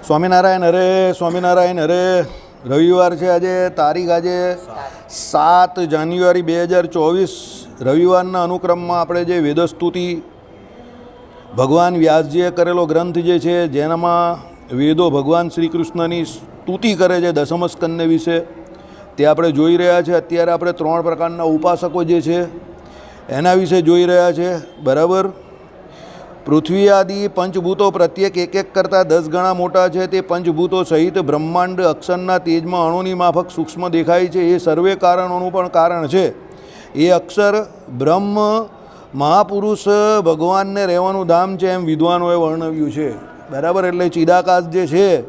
સ્વામિનારાયણ હરે સ્વામિનારાયણ હરે. રવિવાર છે આજે. તારીખ આજે 7 જાન્યુઆરી 2024. રવિવારના અનુક્રમમાં આપણે જે વેદસ્તુતિ ભગવાન વ્યાસજીએ કરેલો ગ્રંથ જે છે, જેનામાં વેદો ભગવાન શ્રી કૃષ્ણની સ્તુતિ કરે છે દશમ સ્કંદ વિશે, તે આપણે જોઈ રહ્યા છે. અત્યારે આપણે 3 પ્રકારના ઉપાસકો જે છે એના વિશે જોઈ રહ્યા છે. બરાબર. પૃથ્વી આદિ પંચભૂતો પ્રત્યેક એક કરતાં 10 ગણા મોટા છે. તે પંચભૂતો સહિત બ્રહ્માંડ અક્ષરના તેજમાં અણુની માફક સૂક્ષ્મ દેખાય છે. એ સર્વે કારણોનું પણ કારણ છે. એ અક્ષર બ્રહ્મ મહાપુરુષ ભગવાનને રહેવાનું ધામ છે, એમ વિદ્વાનોએ વર્ણવ્યું છે. બરાબર. એટલે ચિદાકાશ જે છે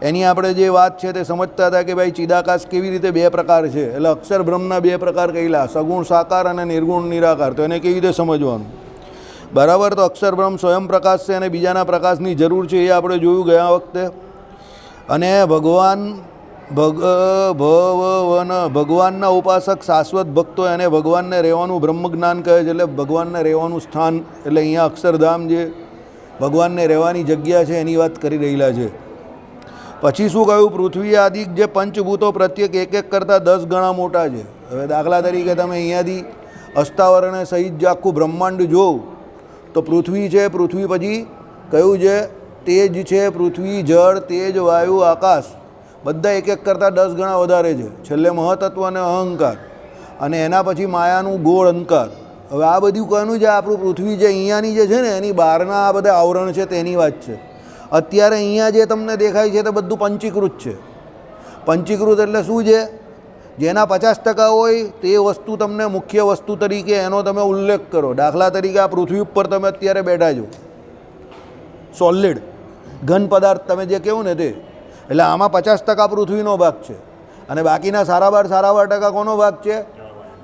એની આપણે જે વાત છે તે સમજતા હતા કે ભાઈ ચિદાકાશ કેવી રીતે 2 પ્રકાર છે. એટલે અક્ષર બ્રહ્મના 2 પ્રકાર કહેલા, સગુણ સાકાર અને નિર્ગુણ નિરાકાર. તો એને કેવી રીતે સમજવાનું? બરાબર. તો અક્ષર બ્રહ્મ સ્વયં પ્રકાશ છે અને બીજાના પ્રકાશની જરૂર છે, એ આપણે જોયું ગયા વખતે. અને ભગવાનના ઉપાસક શાશ્વત ભક્તો એને ભગવાનને રહેવાનું બ્રહ્મ જ્ઞાન કહે છે. એટલે ભગવાનને રહેવાનું સ્થાન, એટલે અહીંયા અક્ષરધામ જે ભગવાનને રહેવાની જગ્યા છે એની વાત કરી રહેલા છે. પછી શું કહ્યું? પૃથ્વી આદિ જે પંચભૂતો પ્રત્યેક એક કરતાં 10 ગણા મોટા છે. હવે દાખલા તરીકે તમે અહીંયાથી અસ્તાવરણે સહિત જે આખું બ્રહ્માંડ જોવ તો પૃથ્વી છે, પૃથ્વી પછી કયું છે? તેજ છે. પૃથ્વી, જળ, તેજ, વાયુ, આકાશ બધા એક કરતાં 10 ગણા વધારે છે. છેલ્લે મહતત્વ અને અહંકાર, અને એના પછી માયાનું ગોળ અંકાર. હવે આ બધું કોનું છે? આપણું પૃથ્વી જે અહીંયાની જે છે ને એની બહારના આ બધા આવરણ છે તેની વાત છે. અત્યારે અહીંયા જે તમને દેખાય છે તે બધું પંચીકૃત છે. પંચીકૃત એટલે શું છે? જેના 50% હોય તે વસ્તુ તમને મુખ્ય વસ્તુ તરીકે એનો તમે ઉલ્લેખ કરો. દાખલા તરીકે આ પૃથ્વી ઉપર તમે અત્યારે બેઠા છો, સોલિડ ઘન પદાર્થ તમે જે કહો ને તે. એટલે આમાં 50% પૃથ્વીનો ભાગ છે અને બાકીના 12% કોનો ભાગ છે?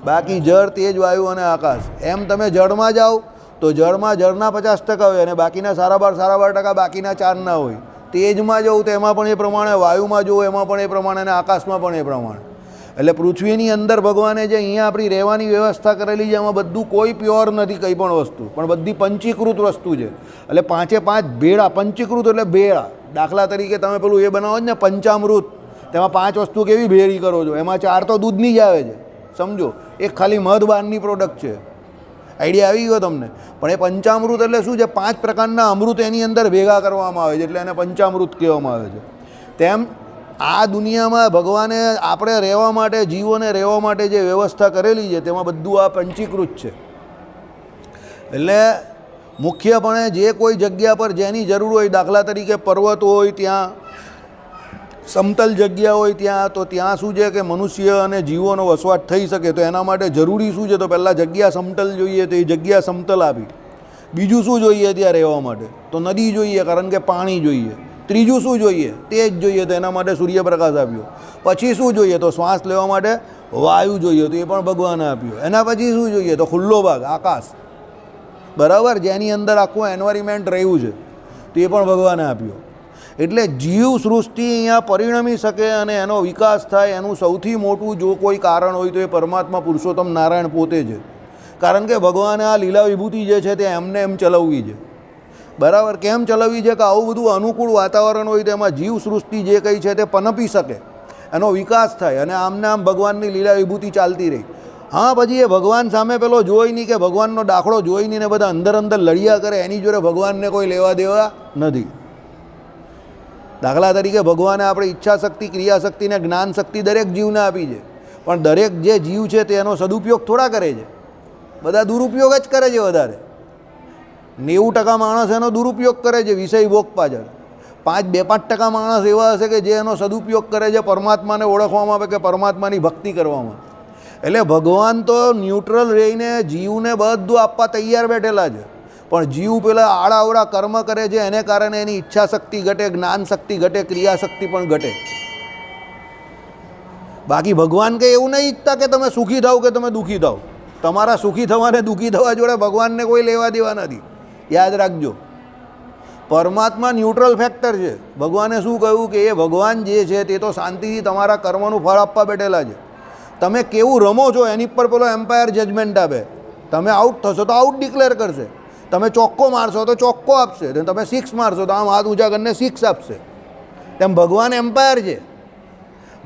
બાકી જળ, તેજ, વાયુ અને આકાશ. એમ તમે જળમાં જાઓ તો જળમાં જળના 50% હોય અને બાકીના 12% બાકીના 4ના હોય. તેજમાં જાઉં તો એમાં પણ એ પ્રમાણે, વાયુમાં જુઓ એમાં પણ એ પ્રમાણે, અને આકાશમાં પણ એ પ્રમાણે. એટલે પૃથ્વીની અંદર ભગવાને જે અહીંયા આપણી રહેવાની વ્યવસ્થા કરેલી છે એમાં બધું કોઈ પ્યોર નથી કંઈ પણ વસ્તુ, પણ બધી પંચીકૃત વસ્તુ છે. એટલે 5 ભેળા. પંચીકૃત એટલે ભેળા. દાખલા તરીકે તમે પેલું એ બનાવો છો ને પંચામૃત, તેમાં 5 વસ્તુ કેવી ભેળી કરો છો, એમાં 4 તો દૂધની જ આવે છે, સમજો. એક ખાલી મધ બહારની પ્રોડક્ટ છે. આઈડિયા આવી ગયો તમને? પણ એ પંચામૃત એટલે શું છે? 5 પ્રકારના અમૃત એની અંદર ભેગા કરવામાં આવે છે, એટલે એને પંચામૃત કહેવામાં આવે છે. તેમ આ દુનિયામાં ભગવાને આપણે રહેવા માટે, જીવોને રહેવા માટે જે વ્યવસ્થા કરેલી છે તેમાં બધું આ પંચીકૃત છે. એટલે મુખ્યપણે જે કોઈ જગ્યા પર જેની જરૂર હોય, દાખલા તરીકે પર્વત હોય ત્યાં, સમતલ જગ્યા હોય ત્યાં, તો ત્યાં શું છે કે મનુષ્ય અને જીવોનો વસવાટ થઈ શકે. તો એના માટે જરૂરી શું છે? તો પહેલાં જગ્યા સમતલ જોઈએ, તો એ જગ્યા સમતલ આપી. બીજું શું જોઈએ ત્યાં રહેવા માટે? તો નદી જોઈએ, કારણ કે પાણી જોઈએ. ત્રીજું શું જોઈએ? તેજ જોઈએ, તો એના માટે સૂર્યપ્રકાશ આપ્યો. પછી શું જોઈએ? તો શ્વાસ લેવા માટે વાયુ જોઈએ, તો એ પણ ભગવાને આપ્યો. એના પછી શું જોઈએ? તો ખુલ્લો ભાગ, આકાશ. બરાબર. જેની અંદર આખું એન્વાયરમેન્ટ રહ્યું છે, તો એ પણ ભગવાને આપ્યો. એટલે જીવ સૃષ્ટિ અહીંયા પરિણમી શકે અને એનો વિકાસ થાય, એનું સૌથી મોટું જો કોઈ કારણ હોય તો એ પરમાત્મા પુરુષોત્તમ નારાયણ પોતે છે. કારણ કે ભગવાને આ લીલા વિભૂતિ જે છે તે એમને એમ ચલાવવી છે. બરાબર. કેમ ચલાવવી છે? કે આવું બધું અનુકૂળ વાતાવરણ હોય તો એમાં જીવ સૃષ્ટિ જે કંઈ છે તે પનપી શકે, એનો વિકાસ થાય, અને આમને આમ ભગવાનની લીલા વિભૂતિ ચાલતી રહી. હા, પછી એ ભગવાન સામે પેલો જોઈ નહીં, કે ભગવાનનો દાખલો જોઈ નહીં ને બધા અંદર લડ્યા કરે, એની જોડે ભગવાનને કોઈ લેવા દેવા નથી. દાખલા તરીકે ભગવાને આપણે ઈચ્છા શક્તિ, ક્રિયા શક્તિ ને જ્ઞાન શક્તિ દરેક જીવને આપી છે, પણ દરેક જે જીવ છે તેનો સદુપયોગ થોડા કરે છે. બધા દુરુપયોગ જ કરે છે વધારે. 90% માણસ એનો દુરુપયોગ કરે છે વિષય ભોગ પાછળ. 2-5% માણસ એવા હશે કે જે એનો સદુપયોગ કરે છે પરમાત્માને ઓળખવામાં આવે, કે પરમાત્માની ભક્તિ કરવામાં. એટલે ભગવાન તો ન્યુટ્રલ રહીને જીવને બધું આપવા તૈયાર બેઠેલા છે, પણ જીવ પેલા આડાવડા કર્મ કરે છે, એને કારણે એની ઈચ્છા શક્તિ ઘટે, જ્ઞાન શક્તિ ઘટે, ક્રિયા શક્તિ પણ ઘટે. બાકી ભગવાન કંઈ એવું નહીં ઈચ્છતા કે તમે સુખી થાવ કે તમે દુઃખી થાવ. તમારા સુખી થવાને દુઃખી થવા જોડે ભગવાનને કોઈ લેવા દેવા નથી. યાદ રાખજો. પરમાત્મા ન્યુટ્રલ ફેક્ટર છે. ભગવાને શું કહ્યું? કે એ ભગવાન જે છે તે તો શાંતિથી તમારા કર્મનું ફળ આપવા બેઠેલા છે. તમે કેવું રમો છો એની પર પેલો એમ્પાયર જજમેન્ટ આપે. તમે આઉટ થશો તો આઉટ ડિક્લેર કરશે, તમે ચોક્કો મારશો તો ચોક્કો આપશે, તમે સિક્સ મારશો તો આમ હાથ ઊંચા કરીને સિક્સ આપશે. તેમ ભગવાન એમ્પાયર છે.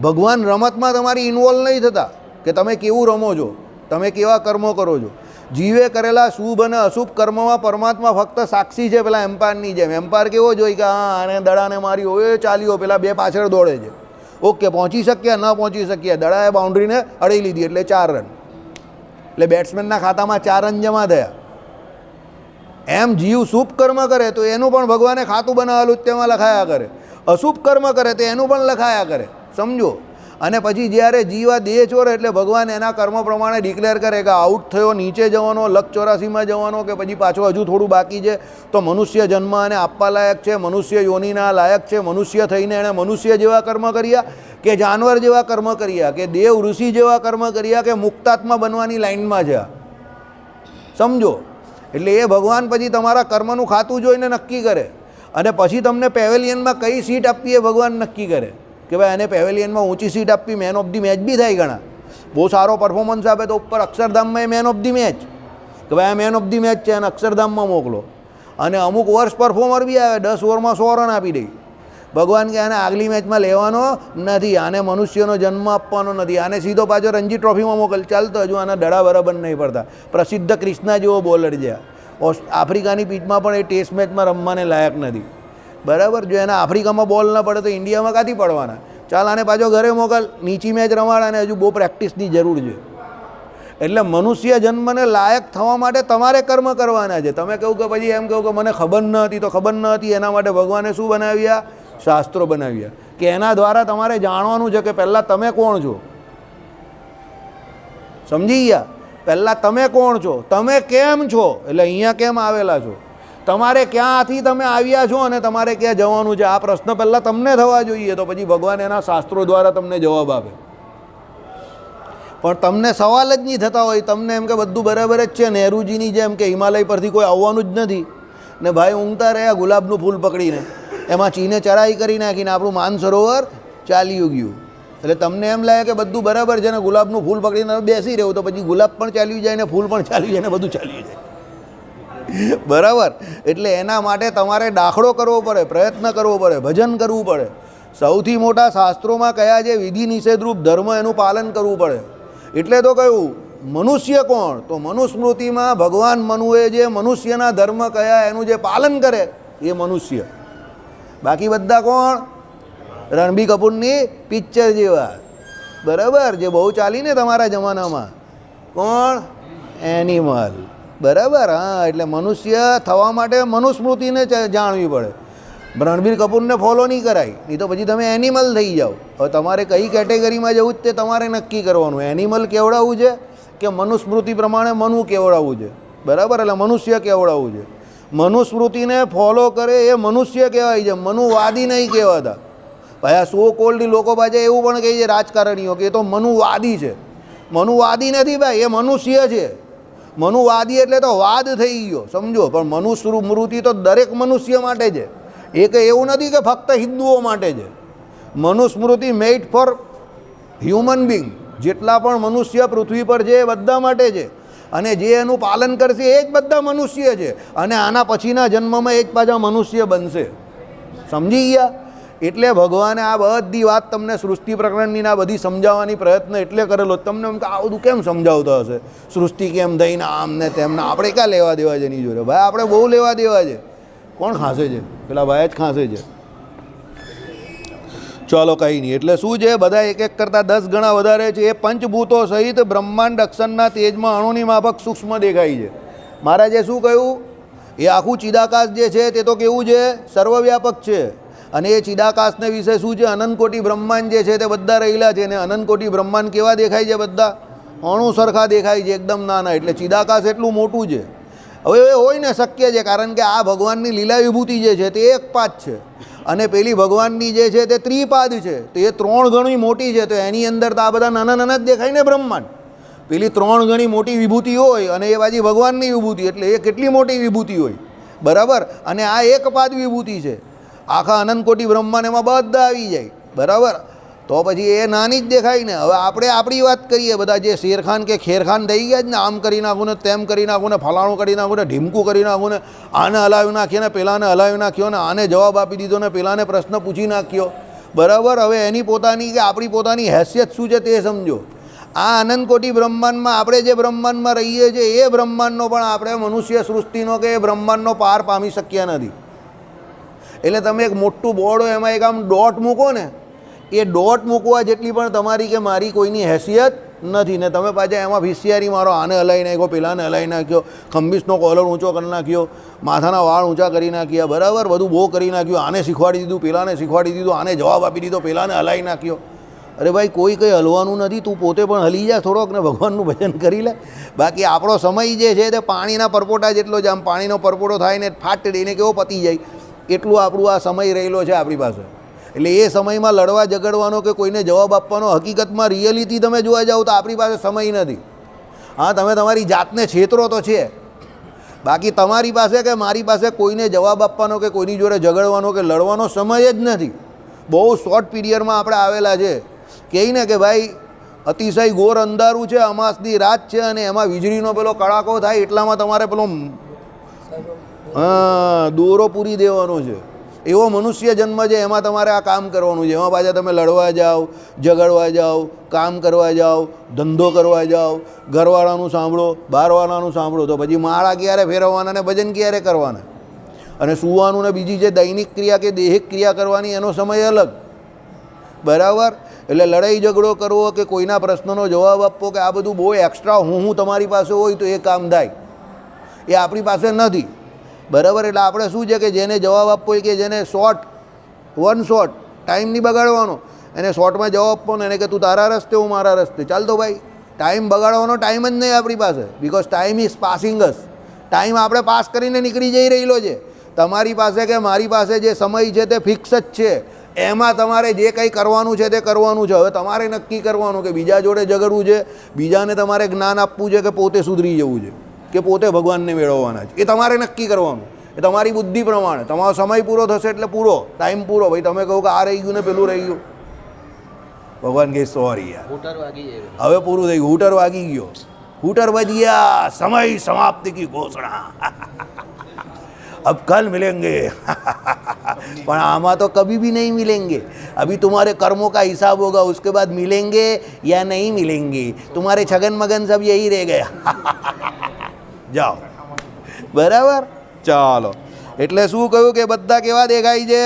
ભગવાન રમતમાં તમારી ઇન્વોલ્વ નહીં થતા કે તમે કેવું રમો છો, તમે કેવા કર્મો કરો છો. જીવે કરેલા શુભ અને અશુભ કર્મમાં પરમાત્મા ફક્ત સાક્ષી છે. પેલા એમ્પાયરની જેમ એમ્પાયર કેવો જોઈ કે હા આને દડાને માર્યો, એ ચાલ્યો, પેલા બે પાછળ દોડે છે. ઓકે, પહોંચી શક્યા, ન પહોંચી શક્યા, દડાએ બાઉન્ડ્રીને અડી લીધી એટલે 4 રન, એટલે બેટ્સમેનના ખાતામાં 4 રન જમા થયા. એમ જીવ શુભ કર્મ કરે તો એનું પણ ભગવાને ખાતું બનાવેલું જ તેમાં લખાયા કરે, અશુભ કર્મ કરે તો એનું પણ લખાયા કરે, સમજો. અને પછી જ્યારે જીવ આ દેહ છોડે એટલે ભગવાન એના કર્મ પ્રમાણે ડિક્લેર કરે કે આઉટ થયો, નીચે જવાનો, લક 84માં જવાનો, કે પછી પાછો હજુ થોડું બાકી છે તો મનુષ્ય જન્મ અને આપવા લાયક છે, મનુષ્ય યોનિના લાયક છે, મનુષ્ય થઈને એણે મનુષ્ય જેવા કર્મ કર્યા કે જાનવર જેવા કર્મ કર્યા કે દેવ ઋષિ જેવા કર્મ કર્યા કે મુક્તાત્મા બનવાની લાઇનમાં છે, સમજો. એટલે એ ભગવાન પછી તમારા કર્મનું ખાતું જોઈને નક્કી કરે અને પછી તમને પેવેલિયનમાં કઈ સીટ આપવી એ ભગવાન નક્કી કરે કે ભાઈ એને પેવેલિયનમાં ઊંચી સીટ આપવી, મેન ઓફ ધી મેચ બી થાય. ઘણા બહુ સારો પરફોર્મન્સ આપે તો ઉપર અક્ષરધામમાં એ મેન ઓફ ધી મેચ, કે ભાઈ આ મેન ઓફ ધી મેચ છે અને અક્ષરધામમાં મોકલો. અને અમુક વર્ષ પરફોર્મર બી આવે 10 ઓવરમાં 100 રન આપી દે. ભગવાન કે આને આગલી મેચમાં લેવાનો નથી, આને મનુષ્યનો જન્મ આપવાનો નથી, આને સીધો પાછો રણજી ટ્રોફીમાં મોકલ. ચાલતો હજુ આના દડા બરાબર નહીં પડતા. પ્રસિદ્ધ ક્રિષ્ના જેવો બોલર છે. આફ્રિકાની પીચમાં પણ એ ટેસ્ટ મેચમાં રમવાને લાયક નથી, બરાબર. જો એના આફ્રિકામાં બોલ ન પડે તો ઇન્ડિયામાં ક્યાંથી પડવાના? ચાલ આને પાછો ઘરે મોકલ, નીચી મેચ રમાડ, અને હજુ બહુ પ્રેક્ટિસની જરૂર છે. એટલે મનુષ્ય જન્મને લાયક થવા માટે તમારે કર્મ કરવાના છે. તમે કહું કે પછી એમ કહું કે મને ખબર ન હતી તો ખબર ન હતી, એના માટે ભગવાને શું બનાવ્યા? શાસ્ત્રો બનાવ્યા કે એના દ્વારા તમારે જાણવાનું છે કે પહેલાં તમે કોણ છો, સમજી ગયા? પહેલાં તમે કોણ છો, તમે કેમ છો, એટલે અહીંયા કેમ આવેલા છો, તમારે ક્યાંથી તમે આવ્યા છો અને તમારે ક્યાં જવાનું છે, આ પ્રશ્ન પહેલાં તમને થવા જોઈએ. તો પછી ભગવાન એના શાસ્ત્રો દ્વારા તમને જવાબ આપે. પણ તમને સવાલ જ નહીં થતા હોય, તમને એમ કે બધું બરાબર જ છે, નહેરુજીની જેમ કે હિમાલય પરથી કોઈ આવવાનું જ નથી ને ભાઈ ઊંઘતા રહ્યા ગુલાબનું ફૂલ પકડીને, એમાં ચીને ચરાઈ કરી નાખીને આપણું માનસરોવર ચાલ્યું ગયું. એટલે તમને એમ લાગે કે બધું બરાબર છે ને ગુલાબનું ફૂલ પકડીને બેસી રહ્યું, તો પછી ગુલાબ પણ ચાલ્યું જાય ને ફૂલ પણ ચાલ્યું જાય ને બધું ચાલ્યું જાય, બરાબર. એટલે એના માટે તમારે દાખલો કરવો પડે, પ્રયત્ન કરવો પડે, ભજન કરવું પડે. સૌથી મોટા શાસ્ત્રોમાં કયા છે? વિધિ નિષેધરૂપ ધર્મ, એનું પાલન કરવું પડે. એટલે તો કહ્યું મનુષ્ય કોણ? તો મનુસ્મૃતિમાં ભગવાન મનુએ જે મનુષ્યના ધર્મ કયા એનું જે પાલન કરે એ મનુષ્ય. બાકી બધા કોણ? રણબીર કપૂરની પિક્ચર જેવા, બરાબર, જે બહુ ચાલી ને તમારા જમાનામાં. કોણ? એનિમલ, બરાબર. હા, એટલે મનુષ્ય થવા માટે મનુસ્મૃતિને જાણવી પડે. રણબીર કપૂરને ફોલો નહીં કરાય, નહીં તો પછી તમે એનિમલ થઈ જાઓ. હવે તમારે કઈ કેટેગરીમાં જવું જ તે તમારે નક્કી કરવાનું. એનિમલ કેવડાવવું છે કે મનુસ્મૃતિ પ્રમાણે મનુ કેવડાવવું છે, બરાબર. એટલે મનુષ્ય કેવડાવવું છે. મનુસ્મૃતિને ફોલો કરે એ મનુષ્ય કહેવાય છે, મનુવાદી નહીં કહેવાતા. ભાઈ આ સો કોલ્ડ લોકો પાછા એવું પણ કહે છે રાજકારણીઓ કે એ તો મનુવાદી છે. મનુવાદી નથી ભાઈ, એ મનુષ્ય છે. મનુવાદી એટલે તો વાદ થઈ ગયો, સમજો. પણ મનુસ્મૃતિ તો દરેક મનુષ્ય માટે છે, એ કંઈ એવું નથી કે ફક્ત હિન્દુઓ માટે છે. મનુસ્મૃતિ મેડ ફોર હ્યુમન બિંગ, જેટલા પણ મનુષ્ય પૃથ્વી પર છે એ બધા માટે છે. અને જે એનું પાલન કરશે એ જ બધા મનુષ્ય છે. અને આના પછીના જન્મમાં એ જ પાછા મનુષ્ય બનશે, સમજી ગયા? એટલે ભગવાને આ બધી વાત તમને સૃષ્ટિ પ્રકરણની આ બધી સમજાવવાની પ્રયત્ન એટલે કરેલો. તમને એમ કે આ બધું કેમ સમજાવતા હશે, સૃષ્ટિ કેમ થઈને આમ ને તેમને, આપણે ક્યાં લેવા દેવા છે એની જોડે? ભાઈ આપણે બહુ લેવા દેવા છે. કોણ ખાંસે છે? પેલા ભાઈ જ ખાંસે છે. ચાલો કંઈ નહીં. એટલે શું છે, બધા એક એક કરતાં 10 ગણા વધારે છે. એ પંચભૂતો સહિત બ્રહ્માંડ અક્ષરના તેજમાં અણુની માફક સૂક્ષ્મ દેખાય છે. મહારાજે શું કહ્યું? એ આખું ચિદાકાશ જે છે તે તો કેવું છે? સર્વવ્યાપક છે. અને એ ચિદાકાશને વિશે શું છે? અનંતકોટી બ્રહ્માંડ જે છે તે બધા રહેલા છે. અને અનંતકોટી બ્રહ્માંડ કેવા દેખાય છે? બધા અણુ સરખા દેખાય છે, એકદમ નાના. એટલે ચિદાકાશ એટલું મોટું છે. હવે એ હોય ને શક્ય છે, કારણ કે આ ભગવાનની લીલા વિભૂતિ જે છે તે એક પાદ છે અને પેલી ભગવાનની જે છે તે ત્રિપાદ છે. તો એ 3 ગણી મોટી છે. તો એની અંદર તો આ બધા નાના નાના જ દેખાય ને બ્રહ્માંડ. પેલી 3 ગણી મોટી વિભૂતિ હોય અને એ બાજુ ભગવાનની વિભૂતિ, એટલે એ કેટલી મોટી વિભૂતિ હોય, બરાબર. અને આ એક પાદ વિભૂતિ છે. આખા અનંતકોટી બ્રહ્માંડ એમાં બધા આવી જાય, બરાબર. તો પછી એ નાની જ દેખાય ને. હવે આપણે આપણી વાત કરીએ, બધા જે શેરખાન કે ખેરખાન થઈ ગયા જ ને, આમ કરી નાખું ને તેમ કરી નાખું ને ફલાણું કરી નાખું ને ઢીમકું કરી નાખું ને આને હલાવી નાખીએ ને પેલાને હલાવી નાખ્યો ને આને જવાબ આપી દીધો ને પેલાને પ્રશ્ન પૂછી નાખ્યો. બરાબર. હવે એની પોતાની કે આપણી પોતાની હેસિયત શું છે તે સમજો. આ અનંતકોટી બ્રહ્માંડમાં આપણે જે બ્રહ્માંડમાં રહીએ છીએ એ બ્રહ્માંડનો પણ આપણે મનુષ્ય સૃષ્ટિનો કે એ બ્રહ્માંડનો પાર પામી શક્યા નથી. એટલે તમે એક મોટું બોર્ડ હોય એમાં એક આમ ડોટ મૂકો ને, એ ડોટ મૂકવા જેટલી પણ તમારી કે મારી કોઈની હેસિયત નથી. ને તમે પાછા એમાં હોશિયારી મારો, આને હલાવી નાખ્યો, પેલાને હલાવી નાખ્યો, ખંભીસનો કોલર ઊંચો કરી નાખ્યો, માથાના વાળ ઊંચા કરી નાખ્યા, બરાબર, બધું બહુ કરી નાખ્યું, આને શીખવાડી દીધું, પેલાને શીખવાડી દીધું, આને જવાબ આપી દીધો, પેલાને હલાવી નાખ્યો. અરે ભાઈ, કોઈ કંઈ હલવાનું નથી, તું પોતે પણ હલી જા થોડોક ને ભગવાનનું ભજન કરી લે. બાકી આપણો સમય જે છે તે પાણીના પરપોટા જેટલો જ, આમ પાણીનો પરપોટો થાય ને ફાટ દઈને કેવો પતી જાય એટલું આપણું આ સમય રહેલો છે આપણી પાસે. એટલે એ સમયમાં લડવા ઝઘડવાનો કે કોઈને જવાબ આપવાનો હકીકતમાં રિયલિટી તમે જોવા જાઓ તો આપણી પાસે સમય નથી. હા, તમે તમારી જાતને છેતરો તો છે, બાકી તમારી પાસે કે મારી પાસે કોઈને જવાબ આપવાનો કે કોઈની જોડે ઝઘડવાનો કે લડવાનો સમય જ નથી. બહુ શોર્ટ પીરિયડમાં આપણે આવેલા છે. કહે ને કે ભાઈ અતિશય ઘોર અંધારું છે, અમાસની રાત છે અને એમાં વીજળીનો પેલો કડાકો થાય એટલામાં તમારે પેલો દોરો પૂરી દેવાનો છે. એવો મનુષ્ય જન્મ છે, એમાં તમારે આ કામ કરવાનું છે. એમાં પાછા તમે લડવા જાઓ, ઝઘડવા જાઓ, કામ કરવા જાઓ, ધંધો કરવા જાઓ, ઘરવાળાનું સાંભળો, બહારવાળાનું સાંભળો, તો પછી માળા ક્યારે ફેરવવાના ને ભજન ક્યારે કરવાના. અને સૂવાનું ને બીજી જે દૈનિક ક્રિયા કે દેહિક ક્રિયા કરવાની એનો સમય અલગ, બરાબર. એટલે લડાઈ ઝઘડો કરવો કે કોઈના પ્રશ્નનો જવાબ આપવો કે આ બધું બહુ એક્સ્ટ્રા હું તમારી પાસે હોય તો એ કામ થાય, એ આપણી પાસે નથી, બરાબર. એટલે આપણે શું છે કે જેને જવાબ આપવો હોય કે જેને શોર્ટ, વન શોર્ટ, ટાઈમ નહીં બગાડવાનો, એને શોર્ટમાં જવાબ આપવાનો, એને કે તું તારા રસ્તે હું મારા રસ્તે, ચાલ. તો ભાઈ ટાઈમ બગાડવાનો ટાઈમ જ નહીં આપણી પાસે, because time is passing us. Time આપણે પાસ કરીને નીકળી જઈ રહેલો છે. તમારી પાસે કે મારી પાસે જે સમય છે તે ફિક્સ જ છે, એમાં તમારે જે કંઈ કરવાનું છે તે કરવાનું છે. હવે તમારે નક્કી કરવાનું કે બીજા જોડે ઝઘડવું છે, બીજાને તમારે જ્ઞાન આપવું છે કે પોતે સુધરી જવું છે કે પોતે ભગવાનને મેળવવાના છે, એ તમારે નક્કી કરવાનું. એ તમારી બુદ્ધિ પ્રમાણે. તમારો સમય પૂરો થશે એટલે પૂરો, ટાઈમ પૂરો. ભાઈ તમે કહો કે આ રહી ગયું ને પેલું રહી ગયું, ભગવાન કહે સોરી યાર, હવે પૂરું થઈ ગયું, હૂટર વાગી ગયો, હૂટર બજ ગયા, સમય સમાપ્તિ કી ઘોષણા, अब कल मिलेंगे. પણ આમાં તો કभी भी नहीं मिलेंगे. अभी तुम्हारे कर्मों का हिसाब होगा, उसके बाद मिलेंगे या नहीं मिलेंगे. तुम्हारे छगन मगन सब यही रह ગયા. જાઓ, બરાબર. ચાલો, એટલે શું કહ્યું કે બધા કેવા દેખાય છે?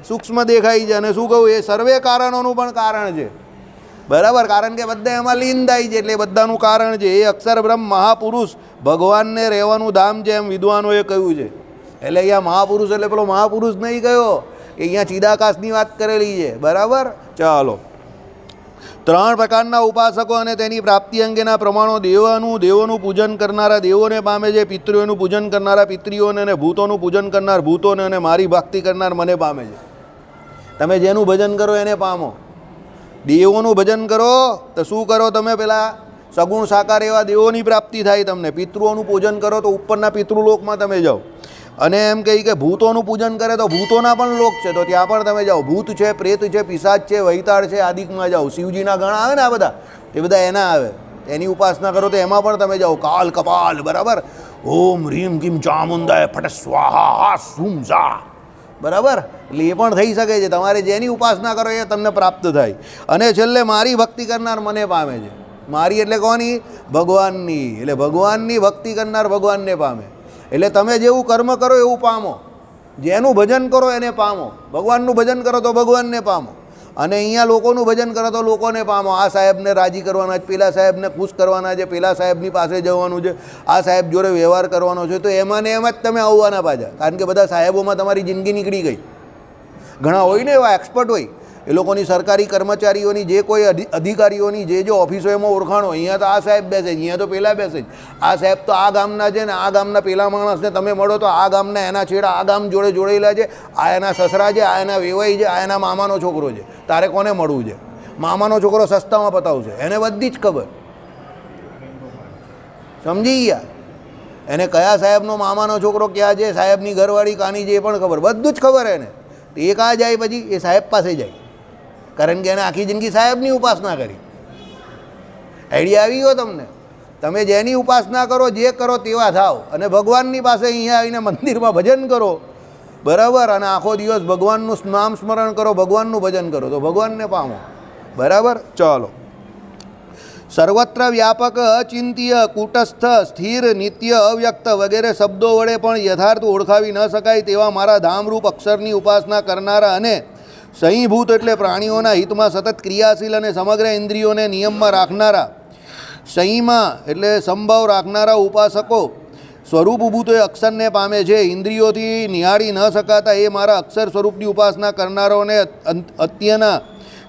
સૂક્ષ્મ દેખાય છે. અને શું કહ્યું? એ સર્વે કારણોનું પણ કારણ છે, બરાબર. કારણ કે બધા એમાં લીન થાય છે એટલે બધાનું કારણ છે. એ અક્ષર બ્રહ્મ મહાપુરુષ ભગવાનને રહેવાનું ધામ છે, એમ વિદ્વાનોએ કહ્યું છે. એટલે અહીંયા મહાપુરુષ એટલે પેલો મહાપુરુષ નહીં કયો, એ અહીંયા ચિદાકાશની વાત કરેલી છે, બરાબર. ચાલો, 3 પ્રકારના ઉપાસકો અને તેની પ્રાપ્તિ અંગેના પ્રમાણો. દેવોનું પૂજન કરનારા દેવોને પામે છે, પિતૃઓનું પૂજન કરનારા પિતૃઓને, અને ભૂતોનું પૂજન કરનાર ભૂતોને, અને મારી ભક્તિ કરનાર મને પામે છે. તમે જેનું ભજન કરો એને પામો. દેવોનું ભજન કરો તો શું કરો તમે? પેલા સગુણ સાકાર એવા દેવોની પ્રાપ્તિ થાય તમને. પિતૃઓનું પૂજન કરો તો ઉપરના પિતૃલોકમાં તમે જાઓ. અને એમ કહી કે ભૂતોનું પૂજન કરે તો ભૂતોના પણ લોક છે, તો ત્યાં પણ તમે જાઓ. ભૂત છે, પ્રેત છે, પિશાચ છે, વૈતાળ છે, આદિકમાં જાઓ. શિવજીના ગણ આવે ને આ બધા, એ બધા એના આવે. એની ઉપાસના કરો તો એમાં પણ તમે જાઓ. કાલ કપાલ, બરાબર. ઓમ રીમ કિમ ચામુંડાય ફટ સ્વાહા સુમ ઝા, બરાબર. એટલે એ પણ થઈ શકે છે. તમારે જેની ઉપાસના કરો એ તમને પ્રાપ્ત થાય. અને છેલ્લે મારી ભક્તિ કરનાર મને પામે છે. મારી એટલે કોની? ભગવાનની. એટલે ભગવાનની ભક્તિ કરનાર ભગવાનને પામે. એટલે તમે જેવું કર્મ કરો એવું પામો. જેનું ભજન કરો એને પામો. ભગવાનનું ભજન કરો તો ભગવાનને પામો. અને અહીંયા લોકોનું ભજન કરો તો લોકોને પામો. આ સાહેબને રાજી કરવાના છે, પેલા સાહેબને ખુશ કરવાના છે, પેલા સાહેબની પાસે જવાનું છે, આ સાહેબ જોડે વ્યવહાર કરવાનો છે. તો એમાં ને એમાં જ તમે આવવાના પાછા. કારણ કે બધા સાહેબોમાં તમારી જિંદગી નીકળી ગઈ. ઘણા હોય ને એવા એક્સપર્ટ હોય, એ લોકોની સરકારી કર્મચારીઓની જે કોઈ અધિકારીઓની જે ઓફિસો એમાં ઓળખાણો, અહીંયા તો આ સાહેબ બેસે છે, અહીંયા તો પેલા બેસે છે, આ સાહેબ તો આ ગામના છે ને આ ગામના પેલા માણસને તમે મળો તો આ ગામના એના છેડા આ ગામ જોડે જોડેલા છે, આ એના સસરા છે, આ એના વેવાઈ છે, આ એના મામાનો છોકરો છે. તારે કોને મળવું છે? મામાનો છોકરો સસ્તામાં પતાવશે, એને બધી જ ખબર. સમજી ગયા? એને કયા સાહેબનો મામાનો છોકરો ક્યાં છે, સાહેબની ઘરવાળી કાની છે એ પણ ખબર, બધું જ ખબર એને. એ કાં જાય પછી? એ સાહેબ પાસે જાય. કારણ કે એને આખી જિંદગી સાહેબની ઉપાસના કરી. આઈડિયા આવી ગયો તમને? તમે જેની ઉપાસના કરો, જે કરો તેવા થાવ. અને ભગવાનની પાસે અહીંયા આવીને મંદિરમાં ભજન કરો બરાબર, અને આખો દિવસ ભગવાનનું નામ સ્મરણ કરો, ભગવાનનું ભજન કરો તો ભગવાનને પામો. બરાબર, ચાલો. સર્વત્ર વ્યાપક, અચિંત્ય, કૂટસ્થ, સ્થિર, નિત્ય, અવ્યક્ત વગેરે શબ્દો વડે પણ યથાર્થ ઓળખાવી ન શકાય તેવા મારા ધામરૂપ અક્ષરની ઉપાસના કરનારા અને સહીભૂત એટલે પ્રાણીઓના હિતમાં સતત ક્રિયાશીલ અને સમગ્ર ઇન્દ્રિયોને નિયમમાં રાખનારા, સંયમાં એટલે સંભાવ રાખનારા ઉપાસકો સ્વરૂપભૂત અક્ષરને પામે છે. ઇન્દ્રિયોથી નિહાળી ન શકાતા એ મારા અક્ષર સ્વરૂપની ઉપાસના કરનારાઓને અત્યના